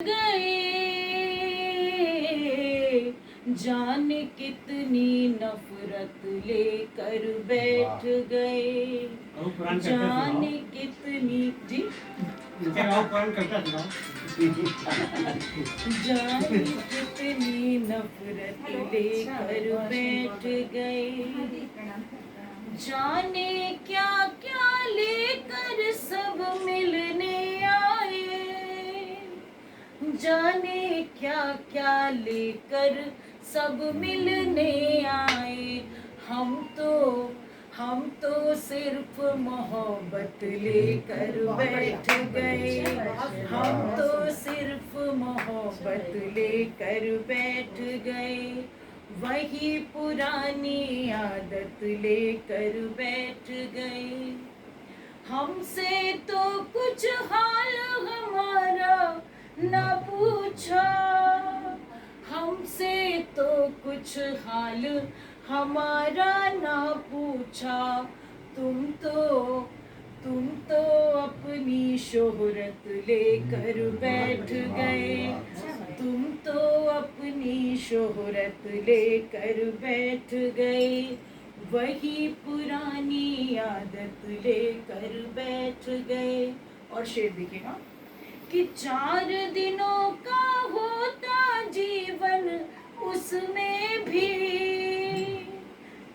गए, जाने कितनी नफरत लेकर बैठ गए, जाने कितनी जी जाने कितनी नफरत लेकर बैठ गए, जाने क्या क्या लेकर सब मिलने आए, जाने क्या क्या लेकर सब मिलने आए। हम तो सिर्फ मोहब्बत लेकर बैठ गए, हम तो सिर्फ मोहब्बत लेकर बैठ गए, वही पुरानी आदत लेकर बैठ गए। हमसे तो कुछ हाल हमारा ना पूछा, हमसे तो कुछ हाल हमारा ना पूछा, तुम तो अपनी शोहरत लेकर बैठ गए, तुम तो अपनी शोहरत लेकर बैठ गए, वही पुरानी आदत लेकर बैठ गए। और शेर देखिएगा कि 4 दिनों का होता जीवन उसमें भी,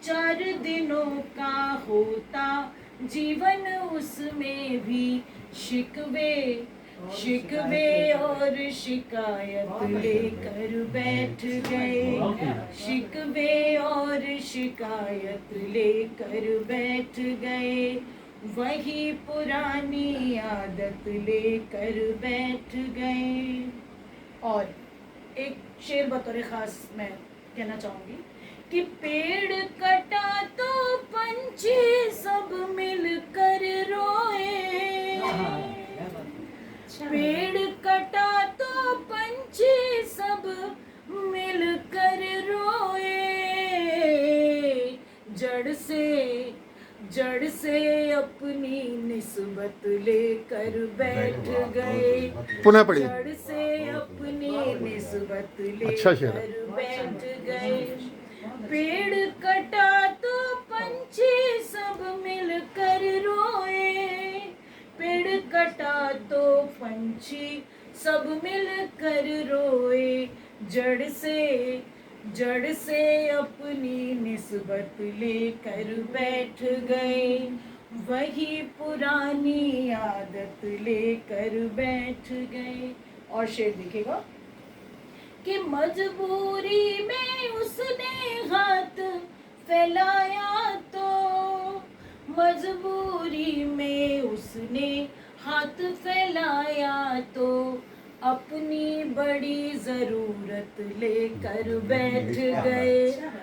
4 दिनों का होता जीवन उसमें भी, शिकवे और शिकायत लेकर बैठ गए, शिकवे और शिकायत लेकर बैठ गए, वही पुरानी आदत लेकर बैठ गए। और एक शेर बतौर खास मैं कहना चाहूंगी कि पेड़ कटा तो पंछी सब मिलकर रोए, पेड़ कटा तो पंछी सब मिलकर रोए, जड़ से अपनी निस्बत लेकर बैठ गए, पुनः पढ़िए। जड़ से अपनी निस्बत अच्छा शेर। लेकर बैठ गए, पेड़ कटा तो पंछी सब मिलकर रोए, पेड़ कटा तो पंछी सब मिलकर रोए, जड़ से अपनी निस्बत लेकर बैठ गए, वही पुरानी आदत लेकर बैठ गए। और शेर दिखेगा कि मजबूरी में उसने हाथ फैलाया तो, मजबूरी में उसने हाथ फैलाया तो, अपनी बड़ी जरूरत लेकर बैठ गए,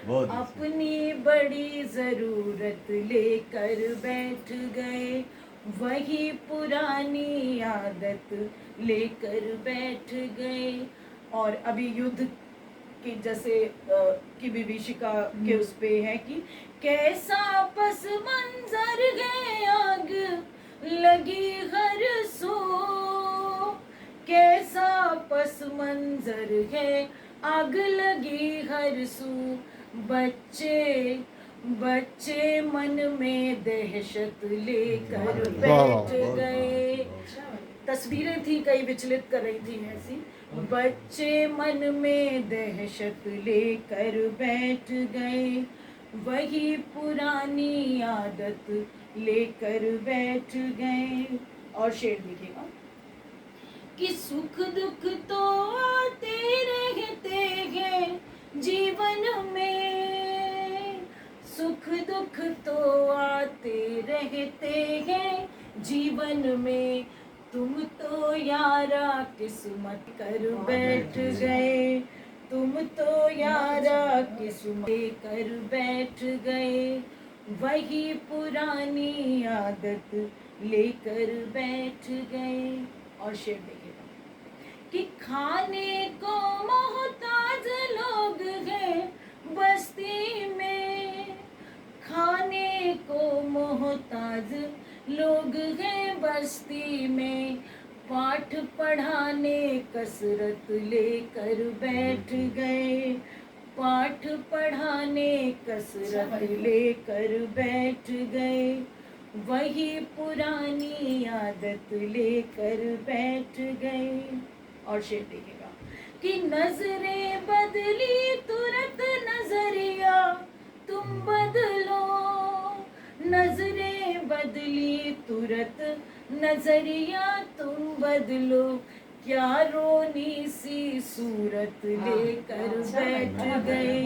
अपनी बड़ी जरूरत लेकर बैठ गए, वही पुरानी आदत लेकर बैठ गए। और अभी युद्ध की जैसे की विभीषिका के उस पे है कि कैसा पस मंजर है आग लगी हर सो, कैसा पस मंजर है आग लगी हर सू, बच्चे मन में दहशत लेकर बैठ गए। तस्वीरें थी कई विचलित कर रही थी ऐसी, बच्चे मन में दहशत लेकर बैठ गए, वही पुरानी आदत लेकर बैठ गए। और शेर देखिएगा कि सुख दुख तो आते रहते हैं जीवन में, सुख दुख तो आते रहते हैं जीवन में, तुम तो यारा किस्मत कर बैठ गए, तुम तो यारा किस्मत कर बैठ गए, वही पुरानी आदत लेकर बैठ गए। और शेर देखिएगा कि खाने को मोहताज लोग हैं बस्ती में, खाने को मोहताज लोग हैं बस्ती में, पाठ पढ़ाने कसरत लेकर बैठ गए, पाठ पढ़ाने कसरत लेकर बैठ गए, वही पुरानी आदत लेकर बैठ गए। और शेर देखिएगा कि नजरें बदली तुरंत नजरिया तुम बदलो, नजरें बदली तुरंत नजरिया तुम बदलो, क्या रोनी सी सूरत लेकर बैठ गए,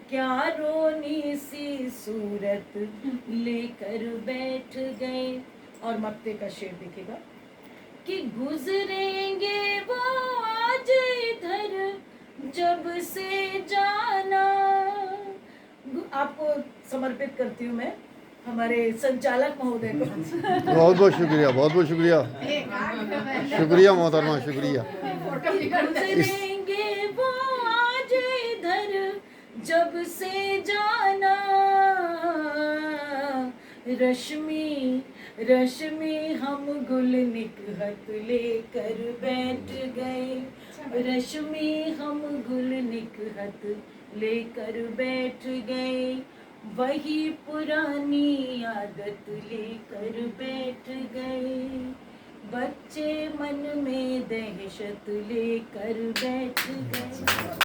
क्या रोनी सी सूरत लेकर बैठ गए। और मक्ते का शेर देखिएगा कि गुजरेंगे वो आज इधर जब से जाना। आपको समर्पित करती हूँ मैं हमारे संचालक महोदय को। बहुत बहुत शुक्रिया, बहुत बहुत शुक्रिया, शुक्रिया मोहतरमा, शुक्रिया। गुजरेंगे वो आज इधर जब से जाना, रश्मि रश्मि हम गुल निकहत लेकर बैठ गए, रश्मि हम गुल निकहत लेकर बैठ गए, वही पुरानी आदत लेकर बैठ गए, बच्चे मन में दहशत लेकर बैठ गए।